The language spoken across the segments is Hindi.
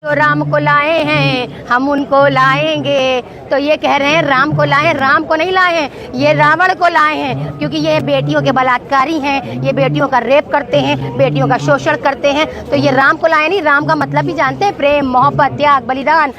तो राम को लाए हैं हम उनको लाएंगे। तो ये कह रहे हैं राम को लाए, राम को नहीं लाए हैं, ये रावण को लाए हैं, क्योंकि ये बेटियों के बलात्कारी हैं, ये बेटियों का रेप करते हैं, बेटियों का शोषण करते हैं। तो ये राम को लाए नहीं, राम का मतलब भी जानते हैं, प्रेम, मोहब्बत, त्याग, बलिदान,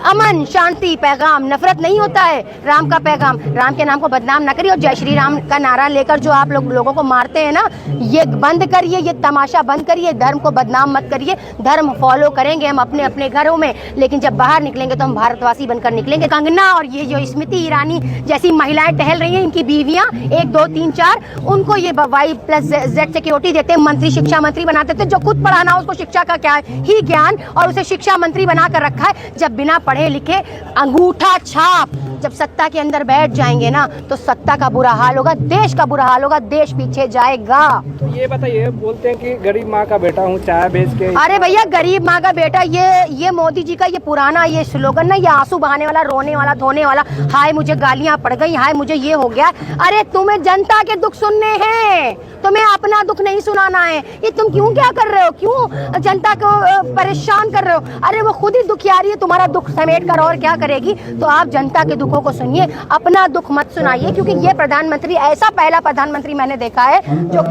अमन, शांति, पैगाम, नफरत नहीं होता है राम का पैगाम। राम के नाम को बदनाम न करिए और जय श्री राम का नारा लेकर जो आप लोगों को मारते हैं ना, ये बंद करिए, ये तमाशा बंद करिए, धर्म को बदनाम मत करिए। धर्म फॉलो करेंगे हम अपने अपने घरों में, लेकिन जब बाहर निकलेंगे तो हम भारतवासी बनकर निकलेंगे। कंगना और ये जो स्मृति ईरानी जैसी महिलाएं टहल रही हैं, इनकी बीवियां 1 2 3 4 उनको ये Y+Z सिक्योरिटी देते हैं, मंत्री, शिक्षा मंत्री बनाते थे। जो खुद पढ़ाना हो उसको शिक्षा का क्या ही ज्ञान, और उसे शिक्षा मंत्री बना कर रखा है। जब बिना पढ़े लिखे अंगूठा छाप जब सत्ता के अंदर बैठ जाएंगे ना, तो सत्ता का बुरा हाल होगा, देश का बुरा हाल होगा, देश पीछे जाएगा। तो ये बताइए, बोलते हैं कि गरीब माँ का बेटा हूँ, चाय बेच के। अरे भैया, गरीब माँ का बेटा, ये मोदी जी का ये पुराना ये स्लोगन ना, ये आंसू बहाने वाला, रोने वाला, धोने वाला, हाय मुझे गालियां पड़ गई, हाय मुझे ये हो गया। अरे तुम्हें जनता के दुख सुनने हैं, तुम्हें अपना दुख नहीं सुनाना है। ये तुम क्यों क्या कर रहे हो, क्यों जनता को परेशान कर रहे हो? अरे वो खुद ही दुखियारी है, तुम्हारा दुख समेट कर और क्या करेगी? तो आप जनता के दुखों को सुनिए, अपना दुख मत सुनाइए, क्योंकि ये प्रधानमंत्री ऐसा पहला प्रधानमंत्री मैंने देखा है जो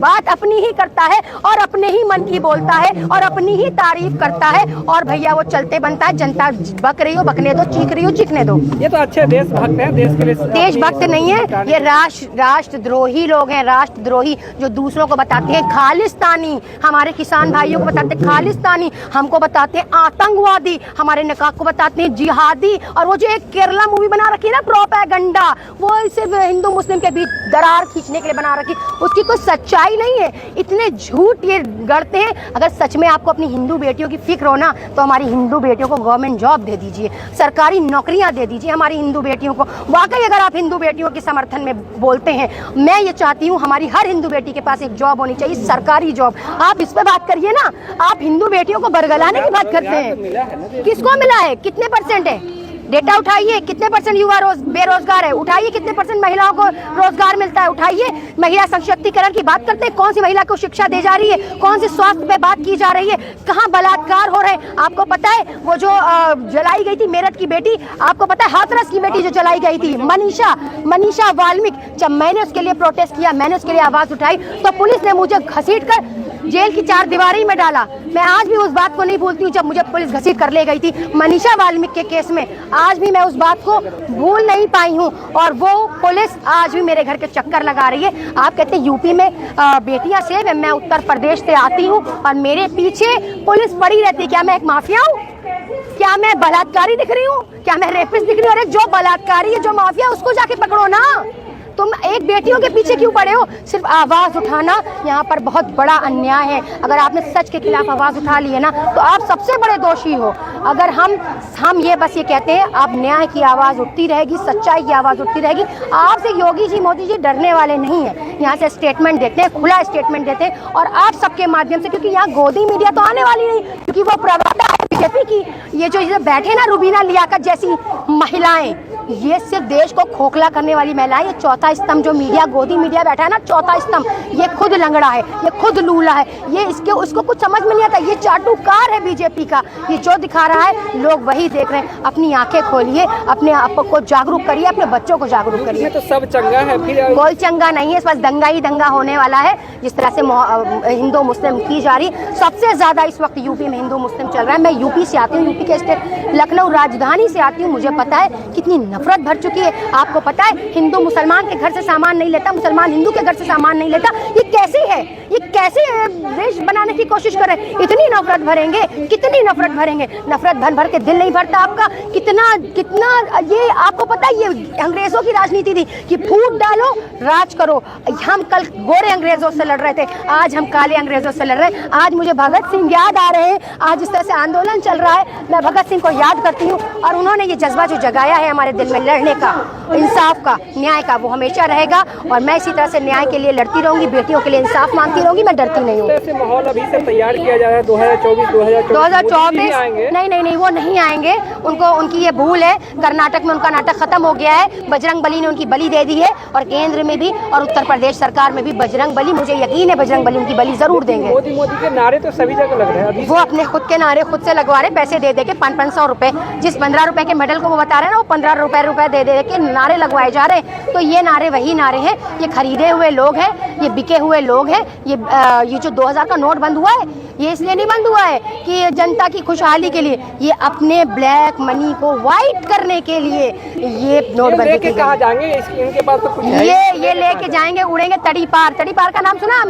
बात अपनी ही करता है और अपने ही मन की बोलता है और अपनी ही तारीफ करता है। और भैया वो चलते बनता है, जनता बक रही हो बकने दो, चीख रही हो चीखने दो। ये तो अच्छे देशभक्त हैं, देश के लिए। देशभक्त नहीं है, ये राष्ट्रद्रोही लोग हैं, राष्ट्रद्रोही जो दूसरों को बताते हैं खालिस्तानी, हमारे किसान भाइयों को बताते हैं खालिस्तानी, हमको बताते हैं आतंकवादी, हमारे नकाब को बताते हैं जिहादी। और वो जो एक केरला मूवी बना रखी है ना, प्रोपेगेंडा, वो सिर्फ हिंदू मुस्लिम के बीच दरार खींचने के लिए बना रखी, उसकी कोई सच्चाई नहीं है। इतने झूठ ये गढ़ते हैं। अगर सच में आपको अपनी हिंदू बेटियों की फिक्र हो ना, तो हमारी हिंदू बेटियों को गवर्नमेंट जॉब दे दीजिए, सरकारी नौकरियां दे दीजिए हमारी हिंदू बेटियों को। वाकई अगर आप हिंदू बेटियों के समर्थन में बोलते हैं, मैं ये चाहती हूँ हमारी हर हिंदू बेटी के पास एक जॉब होनी चाहिए, सरकारी जॉब। आप इस पे बात करिए ना, आप हिंदू बेटियों को बरगलाने की बात करते हैं। किसको मिला है, कितने % है? डेटा उठाइए, कितने % युवा बेरोजगार है, उठाइए कितने % महिलाओं को रोजगार मिलता है, उठाइए। महिला सशक्तिकरण की बात करते हैं, कौन सी महिला को शिक्षा दी जा रही है, कौन सी स्वास्थ्य पे बात की जा रही है, कहाँ बलात्कार हो रहे हैं? आपको पता है वो जो जलाई गई थी मेरठ की बेटी, आपको पता है हाथरस की बेटी जो जलाई गई थी, मनीषा वाल्मीकि, जब मैंने उसके लिए प्रोटेस्ट किया, मैंने उसके लिए आवाज उठाई, तो पुलिस ने मुझे घसीट कर जेल की 4 दीवारी में डाला। मैं आज भी उस बात को नहीं भूलती हूँ, जब मुझे पुलिस घसीट कर ले गई थी मनीषा वाल्मीकि के केस में। आज भी मैं उस बात को भूल नहीं पाई हूँ, और वो पुलिस आज भी मेरे घर के चक्कर लगा रही है। आप कहते हैं यूपी में बेटियां सेफ है, मैं उत्तर प्रदेश से आती हूँ और मेरे पीछे पुलिस पड़ी रहती है। क्या मैं एक माफिया हूँ? क्या मैं बलात्कारी दिख रही हूँ? क्या मैं रेपिस्ट दिख रही हूँ? अरे जो बलात्कारी है, जो माफिया, उसको जाके पकड़ो ना। तुम एक बेटियों के पीछे क्यों पड़े हो? सिर्फ आवाज उठाना यहाँ पर बहुत बड़ा अन्याय है। अगर आपने सच के खिलाफ आवाज उठा ली है ना, तो आप सबसे बड़े दोषी हो। अगर हम ये बस ये कहते हैं, अब न्याय की आवाज उठती रहेगी, सच्चाई की आवाज उठती रहेगी। आपसे योगी जी, मोदी जी डरने वाले नहीं है। यहाँ से स्टेटमेंट देते हैं, खुला स्टेटमेंट देते हैं, और आप सबके माध्यम से, क्योंकि यहाँ गोदी मीडिया तो आने वाली नहीं, क्योंकि वो प्रवक्ता है बीजेपी की। ये जो बैठे ना रुबीना लियाकत जैसी महिलाएं, ये सिर्फ देश को खोखला करने वाली महिलाएं। ये चौथा स्तंभ जो मीडिया, गोदी मीडिया बैठा है ना, चौथा स्तंभ, ये खुद लंगड़ा है, ये खुद लूला है, ये उसको कुछ समझ में नहीं आता। ये चाटुकार है बीजेपी का। ये जो दिखा रहा है लोग वही देख रहे हैं। अपनी आंखें खोलिए, अपने आप को जागरूक करिए, अपने बच्चों को जागरूक करिए। तो सब चंगा है, फिर कोई चंगा नहीं है, बस दंगा ही दंगा होने वाला है। जिस तरह से हिंदू मुस्लिम की जा रही, सबसे ज्यादा इस वक्त यूपी में हिंदू मुस्लिम चल रहा है। मैं यूपी से आती हूँ, यूपी के स्टेट लखनऊ राजधानी से आती हूँ, मुझे पता है कितनी नफरत भर चुकी है। आपको पता है हिंदू मुसलमान के घर से सामान नहीं लेता, मुसलमान हिंदू के घर से सामान नहीं लेता। ये कैसी है, ये कैसे देश बनाने की कोशिश कर रहे हैं? इतनी नफरत भरेंगे, कितनी नफरत भरेंगे? नफरत भर के दिल नहीं भरता आपका? कितना ये आपको पता है, ये अंग्रेजों की राजनीति थी कि फूट डालो, राज करो। हम कल गोरे अंग्रेजों से लड़ रहे थे, आज हम काले अंग्रेजों से लड़ रहे हैं। आज मुझे भगत सिंह याद आ रहे हैं। आज इस तरह से आंदोलन चल रहा है, मैं भगत सिंह को याद करती हूँ, और उन्होंने ये जज्बा जो जगाया है हमारे दिल में लड़ने का, इंसाफ का, न्याय का, वो हमेशा रहेगा और मैं इसी तरह से न्याय के लिए लड़ती रहूंगी, बेटियों के लिए इंसाफ मांगती रहूंगी, मैं डरती नहीं हूँ। ऐसे माहौल अभी से तैयार किया जा रहा है 2024 नहीं, वो नहीं आएंगे। उनको उनकी ये भूल है। कर्नाटक में उनका नाटक खत्म हो गया है, बजरंग बली ने उनकी बलि दे दी है और केंद्र में भी और उत्तर प्रदेश सरकार में भी बजरंग बली, मुझे यकीन है बजरंग बली उनकी बली जरूर देंगे। मोदी के नारे तो सभी जगह लग रहे हैं। वो अपने खुद के नारे खुद से लगवा रहे, पैसे दे दे के 500 रुपए, जिस 15 रुपए के मेडल को वो बता रहे हैं ना, वो 15 रुपए दे दे के नारे लगवाए जा रहे हैं। तो ये नारे वही नारे हैं, ये खरीदे हुए लोग हैं, ये बिके हुए लोग हैं। ये जो 2000 का नोट बंद हुआ है, ये इसलिए नहीं बंद हुआ है कि जनता की खुशहाली के लिए, ये अपने ब्लैक मनी को वाइट करने के लिए ये नोटबंदी की। कहाँ जाएंगे? इनके पास तो कुछ ये लेके जाएंगे, उड़ेंगे तड़ी पार। तड़ी पार का नाम सुना?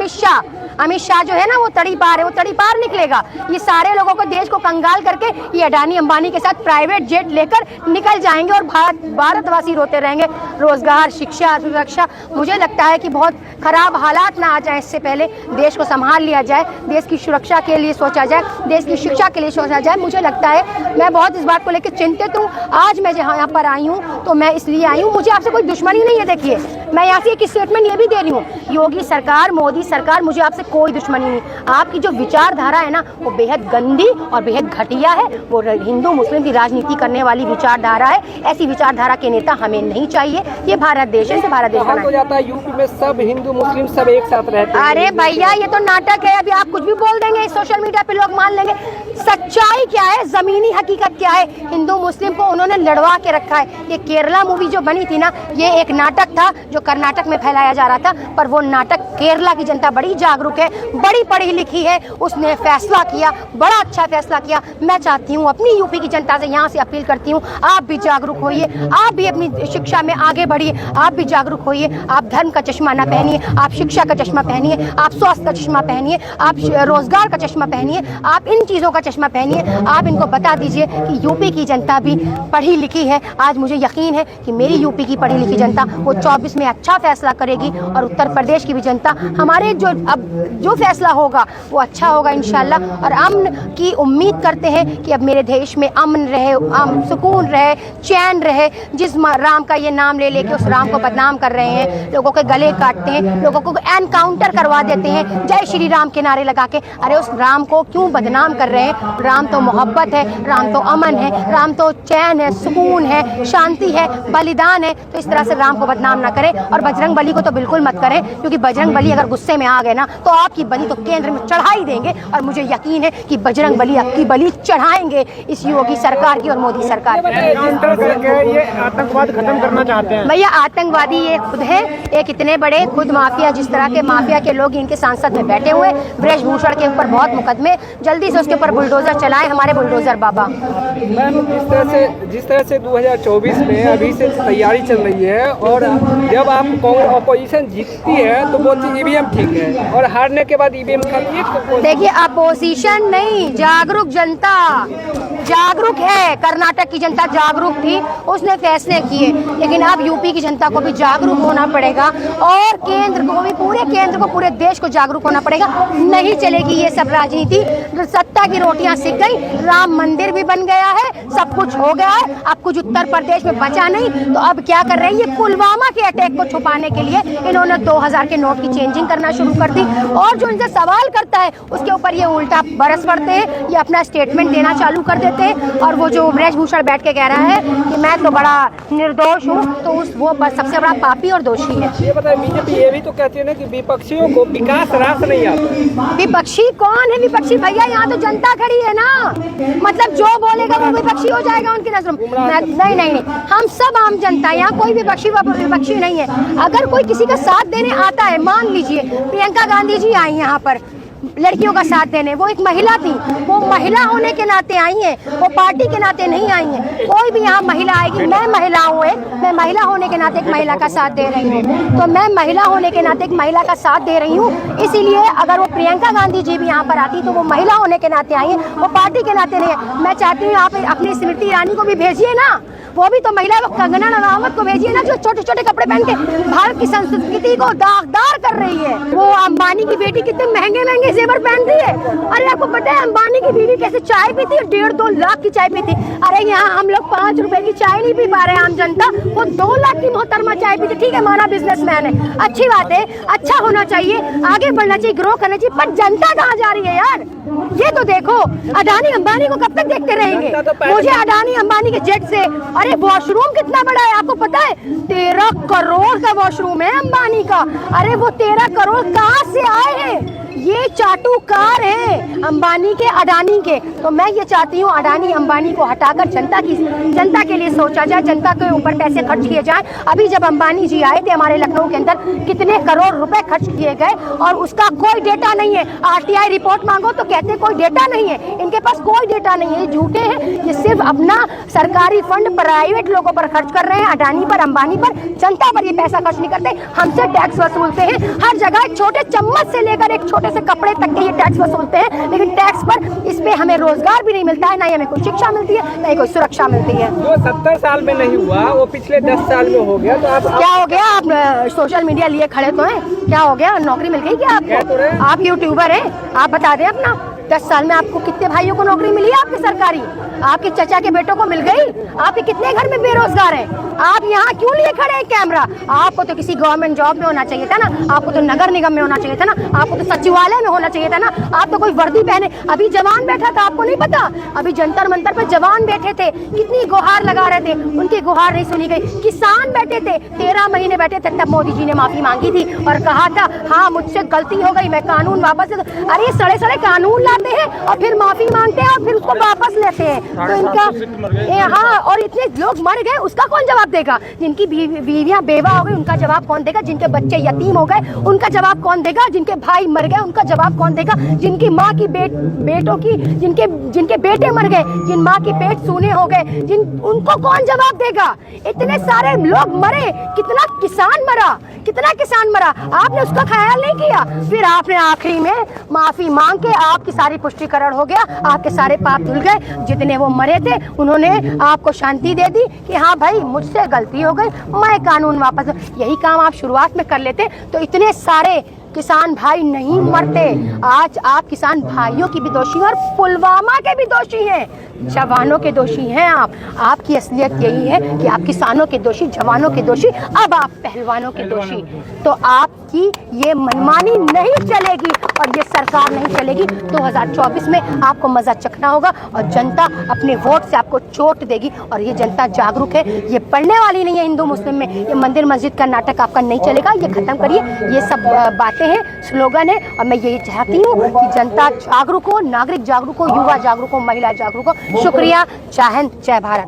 अमित शाह जो है ना, वो तड़ी पार है, वो तड़ी पार निकलेगा। ये सारे लोगों को, देश को कंगाल करके ये अडानी अंबानी के साथ प्राइवेट जेट लेकर निकल जाएंगे और भारतवासी रोते रहेंगे। रोजगार, शिक्षा, सुरक्षा, मुझे लगता है कि बहुत खराब हालात ना आ जाए, इससे पहले देश को संभाल लिया जाए, देश की सुरक्षा के लिए सोचा जाए, देश की शिक्षा के लिए सोचा जाए। मुझे लगता है, मैं बहुत इस बात को लेकर चिंतित हूँ। आज मैं जहाँ यहाँ पर आई हूँ तो मैं इसलिए आई हूँ, मुझे आपसे कोई दुश्मनी नहीं है। देखिए, मैं यहाँ से एक स्टेटमेंट ये भी दे रही हूँ, योगी सरकार, मोदी सरकार, मुझे आपसे कोई दुश्मनी नहीं। आपकी जो विचारधारा है ना, वो बेहद गंदी और बेहद घटिया है। वो हिंदू मुस्लिम की राजनीति करने वाली विचारधारा है। ऐसी विचारधारा के नेता हमें नहीं चाहिए। ये भारत देश है, इसे भारत देश बनाना। हो जाता है यूपी में सब हिंदू मुस्लिम सब एक साथ रहते हैं। अरे भैया, ये तो नाटक है। अभी आप कुछ भी बोल देंगे, सोशल मीडिया पे लोग मान लेंगे। सच्चाई क्या है, जमीनी हकीकत क्या है? हिंदू मुस्लिम को उन्होंने लड़वा के रखा है। ये केरला मूवी जो बनी थी ना, ये एक नाटक था जो कर्नाटक में फैलाया जा रहा था, पर वो नाटक केरला की जनता बड़ी जागरूक है, बड़ी पढ़ी लिखी है, उसने फैसला किया, बड़ा अच्छा फैसला किया। मैं चाहती हूँ, अपनी यूपी की जनता से यहाँ से अपील करती हूँ, आप भी जागरूक होइए, आप भी अपनी शिक्षा में आगे बढ़िए, आप भी जागरूक होइए। आप धर्म का चश्मा ना पहनिए, आप शिक्षा का चश्मा पहनिए, आप स्वास्थ्य का चश्मा पहनिए, आप रोजगार का चश्मा पहनिए, आप इन चीज़ों का चश्मा पहनिए। आप इनको बता दीजिए कि यूपी की जनता भी पढ़ी लिखी है। आज मुझे यकीन है कि मेरी यूपी की पढ़ी लिखी जनता वो 24 में अच्छा फैसला करेगी और उत्तर प्रदेश की भी जनता, हमारे जो फैसला होगा वो अच्छा होगा इंशाल्लाह। और अमन की उम्मीद करते हैं कि अब मेरे देश में अमन रहे, सुकून रहे, चैन रहे। जिस राम का ये नाम ले लेके उस राम को बदनाम कर रहे हैं, लोगों के गले काटते हैं, लोगों को एनकाउंटर करवा देते हैं जय श्री राम के नारे लगा के। अरे उस राम को क्यों बदनाम कर रहे हैं? राम तो मोहब्बत है, राम तो अमन है, राम तो चैन है, सुकून है, शांति है, बलिदान है। तो इस तरह से राम को बदनाम ना करें और बजरंग बली को तो बिल्कुल मत करें, क्योंकि बजरंग बली अगर गुस्से में आ गए ना तो आपकी बलि तो केंद्र में चढ़ा ही देंगे। और मुझे यकीन है कि बजरंग बली आपकी बलि चढ़ाएंगे इस योगी सरकार की और मोदी सरकार की। ये आतंकवाद खत्म करना चाहते हैं भैया, आतंकवादी ये खुद है, एक इतने बड़े खुद माफिया, जिस तरह के माफिया के लोग इनके सांसद में बैठे हुए। ब्रजभूषण के ऊपर बहुत मुकदमे, जल्दी से उसके ऊपर बुलडोजर चलाएं हमारे बुलडोजर बाबा। मैम, जिस तरह से 2024 में अभी से तैयारी चल रही है और जब आप अपोजिशन जीतती है तो बोलती ईवीएम ठीक है और हारने के बाद ईवीएम खाती। देखिए, अपोजिशन नहीं, जागरूक जनता जागरूक है। कर्नाटक की जनता जागरूक थी, उसने फैसले किए, लेकिन अब यूपी की जनता को भी जागरूक होना पड़ेगा और केंद्र को भी, पूरे केंद्र को, पूरे देश को जागरूक होना पड़ेगा। नहीं चलेगी ये सब राजनीति। सत्ता की रोटियां सिक गई, राम मंदिर भी बन गया है, सब कुछ हो गया है, अब कुछ उत्तर प्रदेश में बचा नहीं। तो अब क्या कर रहे हैं, ये पुलवामा के अटैक को छुपाने के लिए इन्होंने 2000 के नोट की चेंजिंग करना शुरू कर दी। और जो इनसे सवाल करता है उसके ऊपर ये उल्टा बरस पड़ते हैं, ये अपना स्टेटमेंट देना चालू कर देते हैं। और वो जो ब्रजभूषण बैठ के कह रहा है कि मैं तो बड़ा निर्दोष हूँ, तो वो सबसे बड़ा पापी और दोषी है। ये बताइए, बीजेपी ये भी तो कहती है ना कि विपक्षियों को विकास रास नहीं आता। विपक्षी कौन है? विपक्षी भैया, यहाँ तो जनता खड़ी है ना, मतलब जो बोलेगा वो विपक्षी हो जाएगा उनकी नजरों में। नहीं, हम सब आम जनता, यहाँ कोई विपक्षी नहीं है। अगर कोई किसी का साथ देने आता है, मान लीजिए प्रियंका गांधी जी आई यहाँ पर लड़कियों का साथ देने, वो एक महिला थी, वो महिला होने के नाते आई है, वो पार्टी के नाते नहीं आई है। कोई भी यहाँ महिला आएगी, मैं महिला हूँ, मैं महिला होने के नाते एक महिला का साथ दे रही हूँ, तो मैं महिला होने के नाते एक महिला का साथ दे रही हूँ। इसीलिए अगर वो प्रियंका गांधी जी भी यहाँ पर आती तो वो महिला होने के नाते आई है, वो पार्टी के नाते नहीं है। मैं चाहती हूँ आप अपनी स्मृति ईरानी को भी भेजिए ना, वो भी तो महिला, वो कंगना रनावत को भेजिए ना, जो छोटे छोटे कपड़े पहन के भारत की संस्कृति को दागदार कर रही है। वो अंबानी की बेटी कितने महंगे महंगे जेवर पहनती है। अरे आपको पता है अंबानी की बीवी कैसे चाय पीती है? 1.5-2 लाख की चाय पीती। अरे यहाँ हम लोग 5 रुपए की चाय नहीं पी पा रहे हैं, आम जनता, वो 2 लाख की मोहतरमा चाय पीती। ठीक है, माना बिजनेसमैन है, अच्छी बात है, अच्छा होना चाहिए, आगे बढ़ना चाहिए, ग्रो करना चाहिए, पर जनता कहाँ जा रही है यार? ये तो देखो, अडानी अंबानी को कब तक देखते रहेंगे? मुझे अडानी अंबानी के जेट से, अरे वॉशरूम कितना बड़ा है आपको पता है? 13 करोड़ का वॉशरूम है अंबानी का। अरे वो 13 करोड़ कहाँ से आए हैं? ये चाटुकार है अंबानी के, अडानी के। तो मैं ये चाहती हूँ अडानी अंबानी को हटाकर जनता के लिए सोचा जाए, जनता के ऊपर पैसे खर्च किए जाए। अभी जब अंबानी जी आए थे हमारे लखनऊ के अंदर, कितने करोड़ रुपए खर्च किए गए और उसका कोई डेटा नहीं है। आरटीआई रिपोर्ट मांगो तो कहते कोई डेटा नहीं है, इनके पास कोई डेटा नहीं है, ये झूठे हैं। ये सिर्फ अपना सरकारी फंड प्राइवेट लोगों पर खर्च कर रहे हैं, अडानी पर, अंबानी पर। जनता पर ये पैसा खर्च नहीं करते, हमसे टैक्स वसूलते हैं। हर जगह एक छोटे चम्मच से लेकर एक छोटे से कपड़े तक के ये टैक्स वसूलते हैं, लेकिन टैक्स पर इस पे हमें रोजगार भी नहीं मिलता है, ना ही हमें कोई शिक्षा मिलती है, ना ही कोई सुरक्षा मिलती है। जो 70 साल में नहीं हुआ वो पिछले 10 साल में हो गया। तो आप क्या हो गया? आप सोशल मीडिया लिए खड़े तो हैं, क्या हो गया? नौकरी मिल गई क्या आपको? आप यूट्यूबर हैं, आप बता दें अपना। 10 साल में आपको कितने भाइयों को नौकरी मिली है आपकी सरकारी? आपके चचा के बेटों को मिल गई? आपके कितने घर में बेरोजगार हैं? आप यहाँ क्यों लिए खड़े हैं कैमरा? आपको तो किसी गवर्नमेंट जॉब में होना चाहिए था ना, आपको तो नगर निगम में होना चाहिए था ना, आपको तो सचिवालय में होना चाहिए था ना। आप तो कोई वर्दी पहने, अभी जवान बैठा था, आपको नहीं पता? अभी जंतर मंतर पर जवान बैठे थे, कितनी गुहार लगा रहे थे, उनकी गुहार नहीं सुनी गई। किसान बैठे थे, 13 महीने बैठे थे, तब मोदी जी ने माफी मांगी थी और कहा था हाँ मुझसे गलती हो गई, मैं कानून वापस। अरे सड़े सड़े कानून लाते हैं और फिर माफी मांगते हैं और फिर उसको वापस लेते हैं। तो इनका हाँ, और इतने लोग मर गए, उसका कौन जवाब देगा? जिनकी बीवियां बेवा हो गई उनका जवाब कौन देगा? जिनके बच्चे यतीम हो गए उनका जवाब कौन देगा? जिनके भाई मर गए उनका जवाब कौन देगा? जिनकी माँ की बेटों की जिनके बेटे मर गए, जिन माँ की पेट सूने हो गए, उनको कौन जवाब देगा? इतने सारे लोग मरे, कितना किसान मरा, आपने उसका ख्याल नहीं किया। फिर आपने आखिरी में माफी मांग के आपकी सारी पुष्टिकरण हो गया, आपके सारे पाप धुल गए। जितने वो मरे थे उन्होंने आपको शांति दे दी कि हाँ भाई मुझसे गलती हो गई, मैं कानून वापस। यही काम आप शुरुआत में कर लेते तो इतने सारे किसान भाई नहीं मरते। आज आप किसान भाइयों की भी दोषी हैं और पुलवामा के भी दोषी हैं, जवानों के दोषी हैं आप। आपकी असलियत यही है कि आप किसानों के दोषी, जवानों के दोषी, अब आप पहलवानों के दोषी। तो आपकी ये मनमानी नहीं चलेगी और ये सरकार नहीं चलेगी। 2024 में आपको मजा चखना होगा और जनता अपने वोट से आपको चोट देगी। और ये जनता जागरूक है, ये पढ़ने वाली नहीं है हिंदू मुस्लिम में। ये मंदिर मस्जिद का नाटक आपका नहीं चलेगा, ये खत्म करिए। ये सब बातें हैं, स्लोगन है, और मैं यही चाहती हूँ कि जनता जागरूक हो, नागरिक जागरूक हो, युवा जागरूक हो, महिला जागरूक हो। शुक्रिया, जय हिंद, जय भारत।